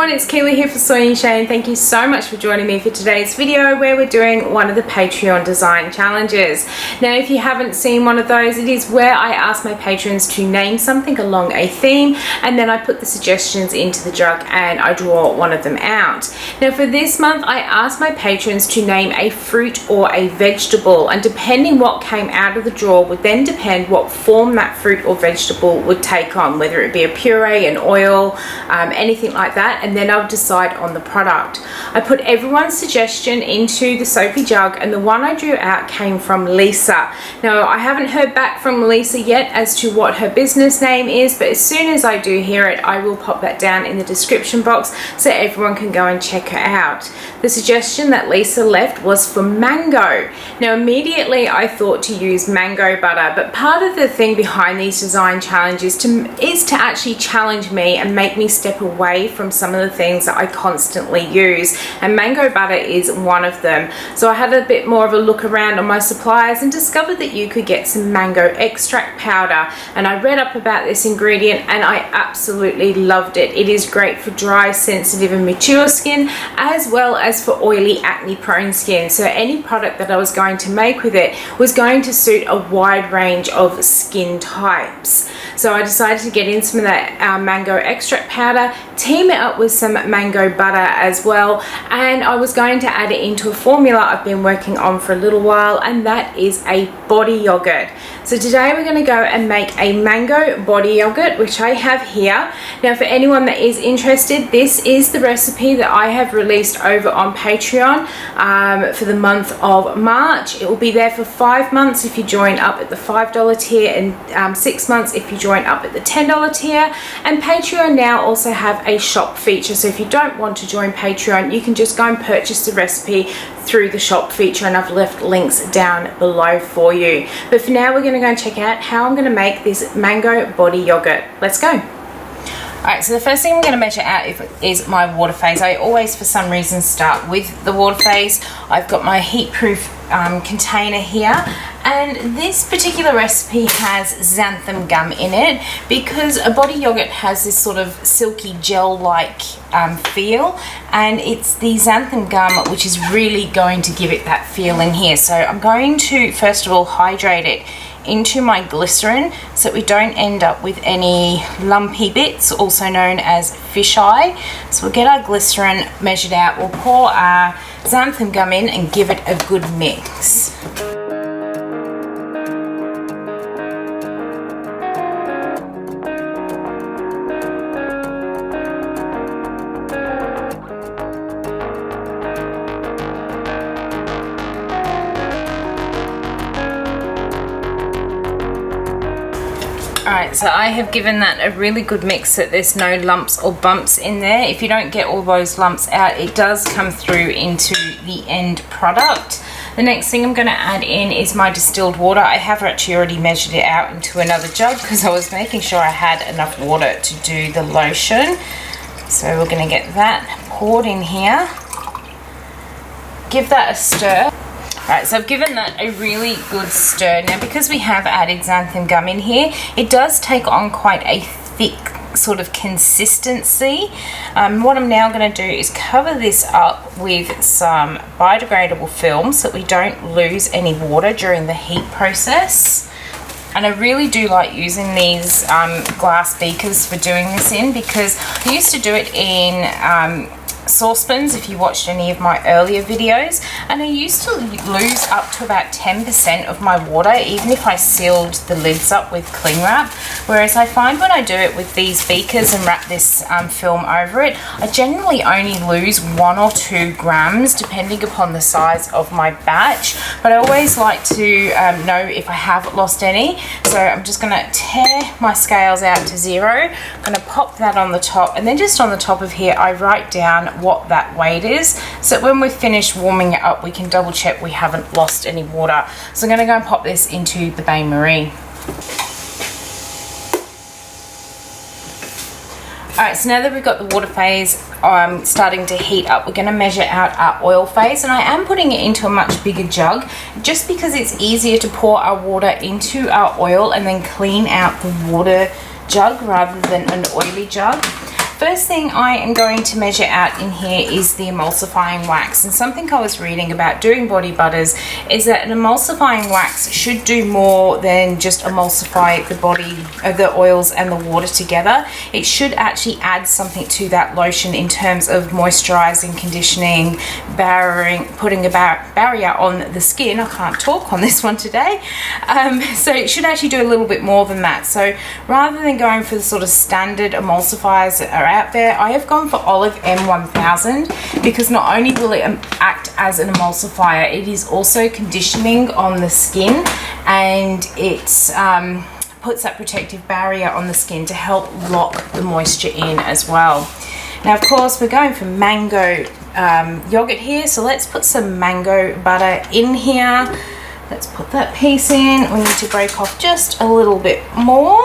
everyone, it's Kiwi here for Soy and Shea, and thank you so much for joining me for today's video where we're doing one of the Patreon design challenges. Now if you haven't seen one of those, it is where I ask my patrons to name something along a theme and then I put the suggestions into the jug and I draw one of them out. Now for this month I asked my patrons to name a fruit or a vegetable, and depending what came out of the draw would then depend what form that fruit or vegetable would take on, whether it be a puree, an oil, anything like that, and then I'll decide on the product. I put everyone's suggestion into the soapy jug and the one I drew out came from Lisa. Now I haven't heard back from Lisa yet as to what her business name is, but as soon as I do hear it I will pop that down in the description box so everyone can go and check her out. The suggestion that Lisa left was for mango. Now immediately I thought to use mango butter, but part of the thing behind these design challenges is to actually challenge me and make me step away from some of the things that I constantly use, and mango butter is one of them. So I had a bit more of a look around on my suppliers and discovered that you could get some mango extract powder, and I read up about this ingredient and I absolutely loved it. It is great for dry, sensitive and mature skin, as well as for oily, acne prone skin. So any product that I was going to make with it was going to suit a wide range of skin types. So I decided to get in some of that mango extract powder, team it up with some mango butter as well, and I was going to add it into a formula I've been working on for a little while, and that is a body yogurt. So today we're going to go and make a mango body yogurt, which I have here. Now for anyone that is interested, this is the recipe that I have released over on Patreon for the month of March. It will be there for 5 months if you join up at the $5 tier, and 6 months if you join up at the $10 tier. And Patreon now also have a shop feature, so if you don't want to join Patreon you can just go and purchase the recipe through the shop feature, and I've left links down below for you. But for now we're going to go and check out how I'm going to make this mango body yogurt. Let's go. Alright, so the first thing we're going to measure out is my water phase. I always for some reason start with the water phase. I've got my heat proof container here, and this particular recipe has xanthan gum in it because a body yogurt has this sort of silky gel like feel, and it's the xanthan gum which is really going to give it that feeling here. So I'm going to first of all hydrate it into my glycerin so that we don't end up with any lumpy bits, also known as fisheye. So we'll get our glycerin measured out, we'll pour our xanthan gum in and give it a good mix. Alright, so I have given that a really good mix so that there's no lumps or bumps in there. If you don't get all those lumps out, it does come through into the end product. The next thing I'm going to add in is my distilled water. I have actually already measured it out into another jug because I was making sure I had enough water to do the lotion. So we're going to get that poured in here. Give that a stir. Alright, so I've given that a really good stir. Now because we have added xanthan gum in here, it does take on quite a thick sort of consistency. What I'm now going to do is cover this up with some biodegradable film so that we don't lose any water during the heat process. And I really do like using these glass beakers for doing this in, because I used to do it in saucepans if you watched any of my earlier videos, and I used to lose up to about 10% of my water even if I sealed the lids up with cling wrap, whereas I find when I do it with these beakers and wrap this film over it, I generally only lose 1 or 2 grams depending upon the size of my batch, but I always like to know if I have lost any. So I'm just going to tear my scales out to 0. I'm going to pop that on the top, and then just on the top of here I write down what that weight is, so when we're finished warming it up we can double check we haven't lost any water. So I'm going to go and pop this into the bain marie. Alright, so now that we've got the water phase starting to heat up, we're going to measure out our oil phase, and I am putting it into a much bigger jug just because it's easier to pour our water into our oil and then clean out the water jug rather than an oily jug. first thing I am going to measure out in here is the emulsifying wax. And something I was reading about doing body butters is that an emulsifying wax should do more than just emulsify the body, the oils and the water together. It should actually add something to that lotion in terms of moisturizing, conditioning, putting a barrier on the skin. I can't talk on this one today. So it should actually do a little bit more than that. So rather than going for the sort of standard emulsifiers that are out there, I have gone for Olive M1000 because not only will it act as an emulsifier, it is also conditioning on the skin, and it puts that protective barrier on the skin to help lock the moisture in as well. Now, of course, we're going for mango yogurt here, so let's put some mango butter in here. Let's put that piece in. We need to break off just a little bit more.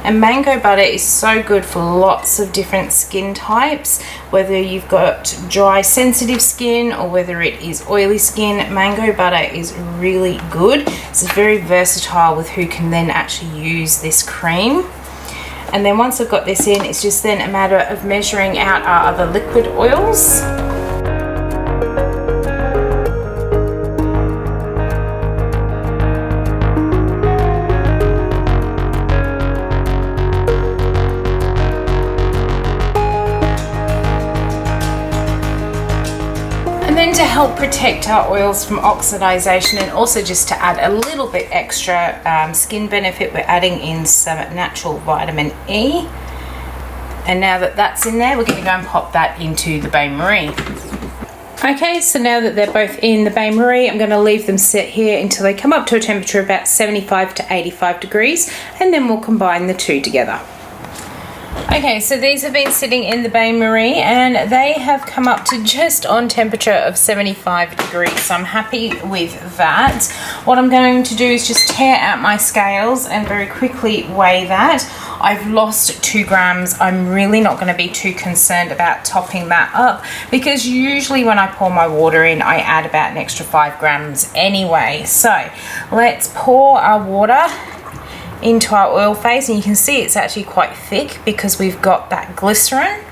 And mango butter is so good for lots of different skin types, whether you've got dry sensitive skin or whether it is oily skin. Mango butter is really good. It's very versatile with who can then actually use this cream. And then once I've got this in, it's just then a matter of measuring out our other liquid oils. To help protect our oils from oxidization, and also just to add a little bit extra skin benefit, we're adding in some natural vitamin E. And now that that's in there, we're going to go and pop that into the bain-marie. Okay, so now that they're both in the bain-marie, I'm going to leave them sit here until they come up to a temperature of about 75 to 85 degrees, and then we'll combine the two together. Okay, so these have been sitting in the bain-marie and they have come up to just on temperature of 75 degrees, so I'm happy with that. What I'm going to do is just tear out my scales and very quickly weigh that. I've lost 2 grams. I'm really not going to be too concerned about topping that up because usually when I pour my water in, I add about an extra 5 grams anyway. So let's pour our water into our oil phase, and you can see it's actually quite thick because we've got that glycerin.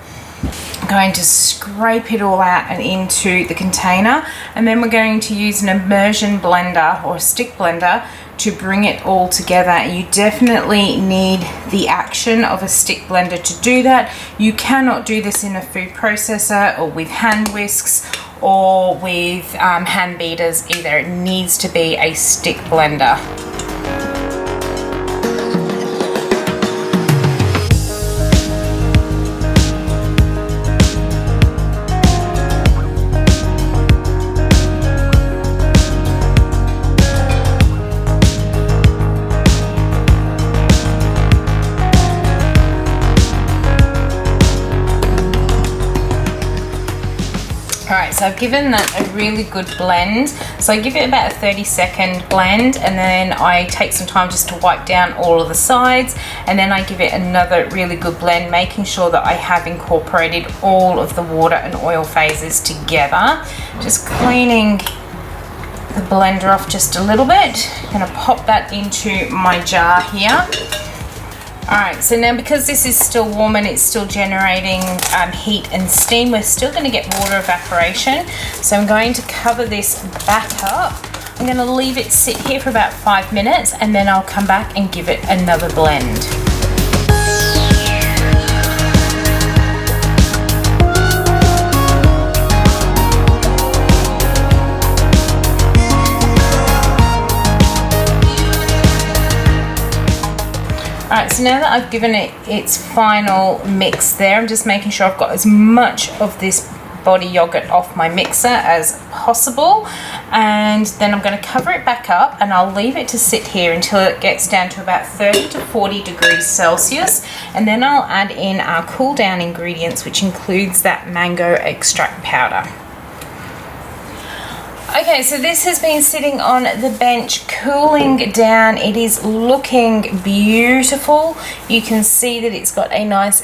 I'm going to scrape it all out and into the container, and then we're going to use an immersion blender or a stick blender to bring it all together. And you definitely need the action of a stick blender to do that. You cannot do this in a food processor or with hand whisks or with hand beaters either. It needs to be a stick blender. Alright, so I've given that a really good blend. So I give it about a 30-second blend, and then I take some time just to wipe down all of the sides, and then I give it another really good blend, making sure that I have incorporated all of the water and oil phases together. Just cleaning the blender off just a little bit. I'm going to pop that into my jar here. Alright, so now because this is still warm and it's still generating heat and steam, we're still going to get water evaporation. So I'm going to cover this back up. I'm going to leave it sit here for about 5 minutes, and then I'll come back and give it another blend. Alright, so now that I've given it its final mix there, I'm just making sure I've got as much of this body yogurt off my mixer as possible, and then I'm going to cover it back up and I'll leave it to sit here until it gets down to about 30 to 40 degrees Celsius, and then I'll add in our cool down ingredients, which includes that mango extract powder. Okay, so this has been sitting on the bench cooling down. It is looking beautiful. You can see that it's got a nice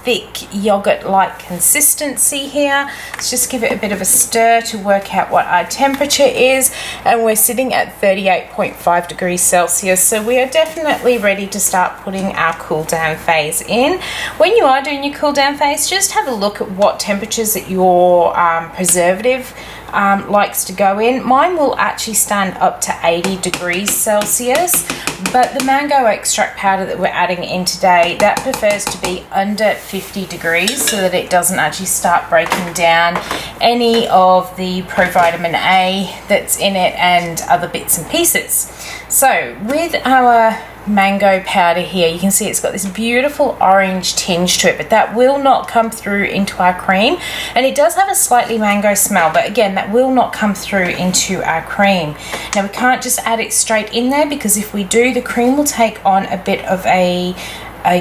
thick yogurt-like consistency here. Let's just give it a bit of a stir to work out what our temperature is, and we're sitting at 38.5 degrees Celsius, so we are definitely ready to start putting our cool down phase in. When you are doing your cool down phase, just have a look at what temperatures that your preservative likes to go in. Mine will actually stand up to 80 degrees Celsius, but the mango extract powder that we're adding in today, that prefers to be under 50 degrees so that it doesn't actually start breaking down any of the provitamin A that's in it and other bits and pieces. So with our mango powder here, you can see it's got this beautiful orange tinge to it, but that will not come through into our cream, and it does have a slightly mango smell, but again, that will not come through into our cream. Now we can't just add it straight in there, because if we do, the cream will take on a bit of a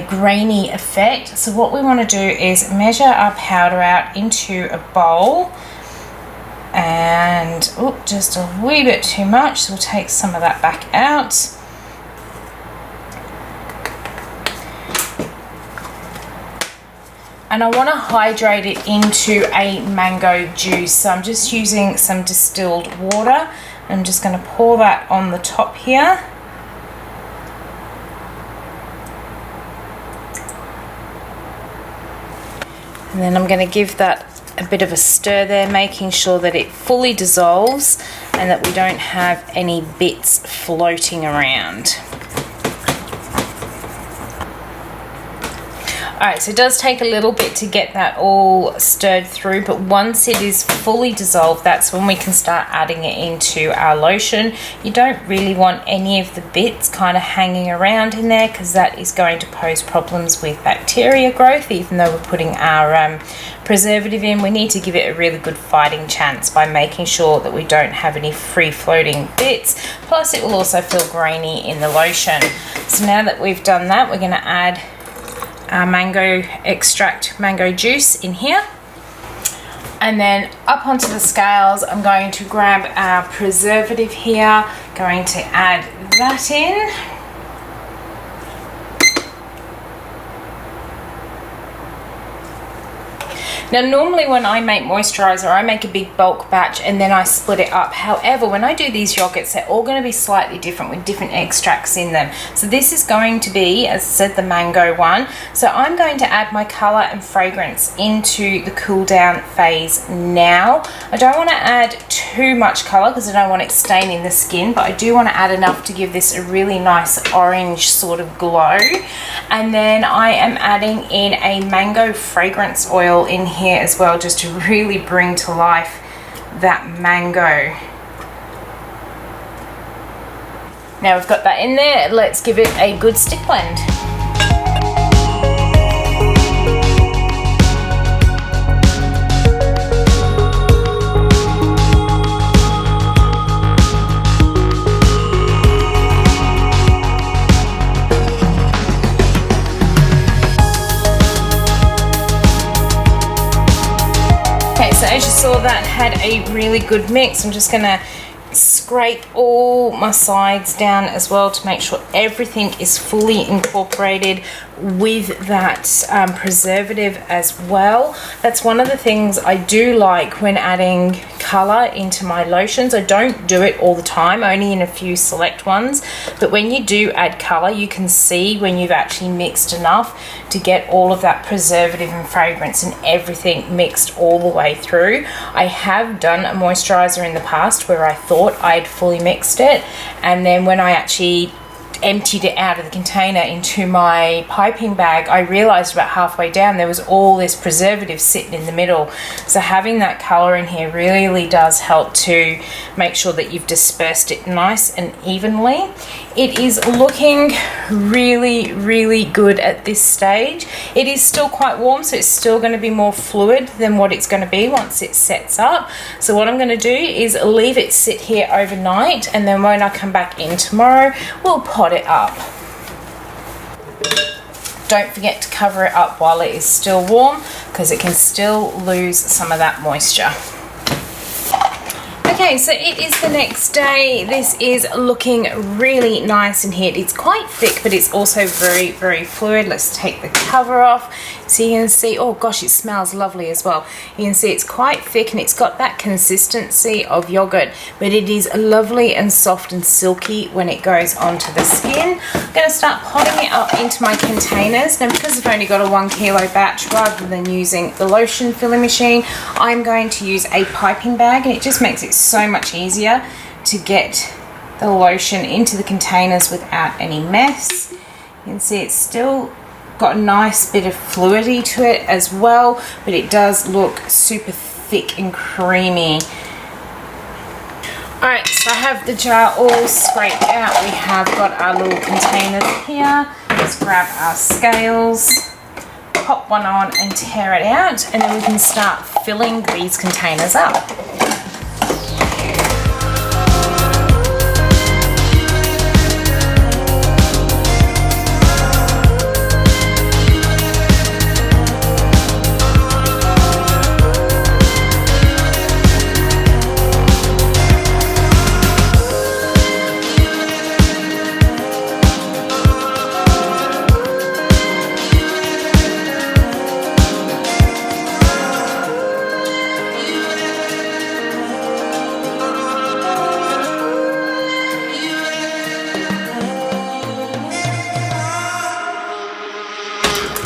grainy effect. So what we want to do is measure our powder out into a bowl, and just a wee bit too much, so we'll take some of that back out. And I want to hydrate it into a mango juice. So I'm just using some distilled water. I'm just going to pour that on the top here. And then I'm going to give that a bit of a stir there, making sure that it fully dissolves and that we don't have any bits floating around. Alright, so it does take a little bit to get that all stirred through, but once it is fully dissolved, that's when we can start adding it into our lotion. You don't really want any of the bits kind of hanging around in there, because that is going to pose problems with bacteria growth. Even though we're putting our preservative in, we need to give it a really good fighting chance by making sure that we don't have any free floating bits. Plus it will also feel grainy in the lotion. So now that we've done that, we're going to add our mango extract, mango juice in here, and then up onto the scales I'm going to grab our preservative here, going to add that in. Now normally when I make moisturiser, I make a big bulk batch and then I split it up. However, when I do these yogurts, they're all going to be slightly different with different extracts in them. So this is going to be, as I said, the mango one. So I'm going to add my colour and fragrance into the cool down phase now. I don't want to add too much colour because I don't want it staining the skin, but I do want to add enough to give this a really nice orange sort of glow. And then I am adding in a mango fragrance oil in here as well, just to really bring to life that mango. Now we've got that in there, let's give it a good stick blend. So as you saw, that had a really good mix. I'm just going to scrape all my sides down as well to make sure everything is fully incorporated with that preservative as well. That's one of the things I do like when adding colour into my lotions. I don't do it all the time, only in a few select ones, but when you do add colour, you can see when you've actually mixed enough to get all of that preservative and fragrance and everything mixed all the way through. I have done a moisturiser in the past where I thought I'd fully mixed it, and then when I actually emptied it out of the container into my piping bag, I realized about halfway down there was all this preservative sitting in the middle. So having that color in here really does help to make sure that you've dispersed it nice and evenly. It is looking really good at this stage. It is still quite warm, so it's still going to be more fluid than what it's going to be once it sets up. So what I'm going to do is leave it sit here overnight, and then when I come back in tomorrow, we'll pot it up. Don't forget to cover it up while it is still warm, because it can still lose some of that moisture. Okay, Okay, so it is the next day. This is looking really nice in here. It's quite thick, but it's also very, very fluid. Let's take the cover off so you can see. Oh gosh, it smells lovely as well. You can see it's quite thick and it's got that consistency of yogurt, but it is lovely and soft and silky when it goes onto the skin. I'm going to start potting it up into my containers. Now, because I've only got a 1 kilo batch, rather than using the lotion filling machine, I'm going to use a piping bag, and it just makes it so much easier to get the lotion into the containers without any mess. You can see it's still got a nice bit of fluidity to it as well, but it does look super thick and creamy. Alright, so I have the jar all scraped out. We have got our little containers here. Let's grab our scales, pop one on and tear it out, and then we can start filling these containers up.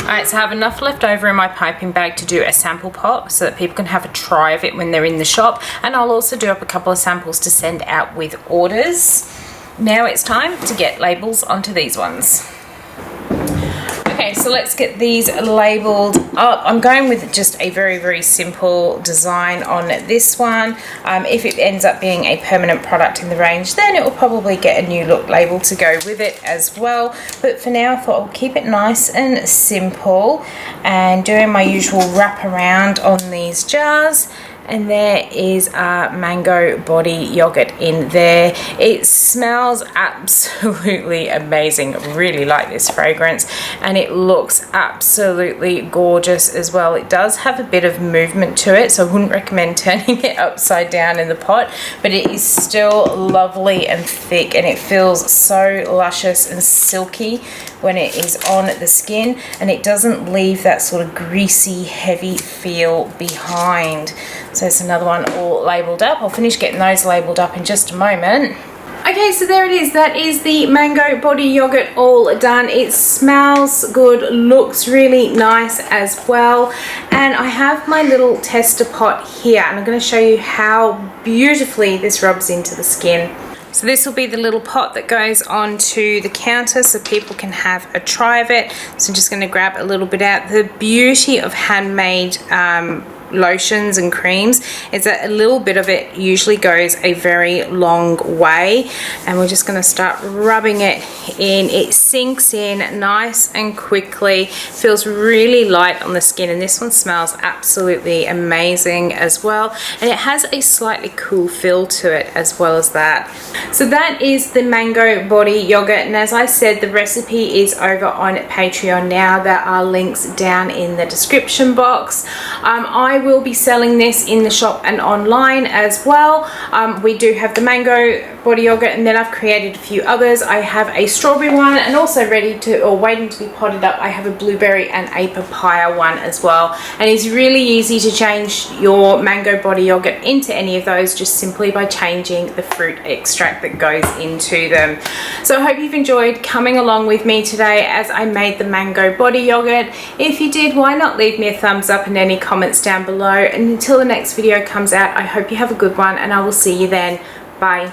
Alright, so I have enough left over in my piping bag to do a sample pop so that people can have a try of it when they're in the shop, and I'll also do up a couple of samples to send out with orders. Now it's time to get labels onto these ones. Okay, so let's get these labeled up. I'm going with just a very, very simple design on this one. If it ends up being a permanent product in the range, then it will probably get a new look label to go with it as well. But for now, I thought I'll keep it nice and simple and doing my usual wrap around on these jars. And there is our Mango Body Yoghurt in there. It smells absolutely amazing. I really like this fragrance, and it looks absolutely gorgeous as well. It does have a bit of movement to it, so I wouldn't recommend turning it upside down in the pot, but it is still lovely and thick, and it feels so luscious and silky when it is on the skin, and it doesn't leave that sort of greasy, heavy feel behind. So it's another one all labelled up. I'll finish getting those labelled up in just a moment. Okay, so there it is. That is the Mango Body Yoghurt all done. It smells good, looks really nice as well. And I have my little tester pot here, and I'm going to show you how beautifully this rubs into the skin. So this will be the little pot that goes onto the counter so people can have a try of it. So I'm just going to grab a little bit out. The beauty of handmade lotions and creams is that a little bit of it usually goes a very long way, and we're just going to start rubbing it in. It sinks in nice and quickly, feels really light on the skin, and this one smells absolutely amazing as well, and it has a slightly cool feel to it as well as that. So that is the Mango Body Yoghurt, and as I said, the recipe is over on Patreon now. There are links down in the description box. I will be selling this in the shop and online as well. We do have the Mango Body Yoghurt, and then I've created a few others. I have a strawberry one, and also ready to, or waiting to be potted up, I have a blueberry and a papaya one as well. And it's really easy to change your Mango Body Yoghurt into any of those just simply by changing the fruit extract that goes into them. So I hope you've enjoyed coming along with me today as I made the Mango Body Yoghurt. If you did, why not leave me a thumbs up and any comments down below. And until the next video comes out, I hope you have a good one, and I will see you then. Bye.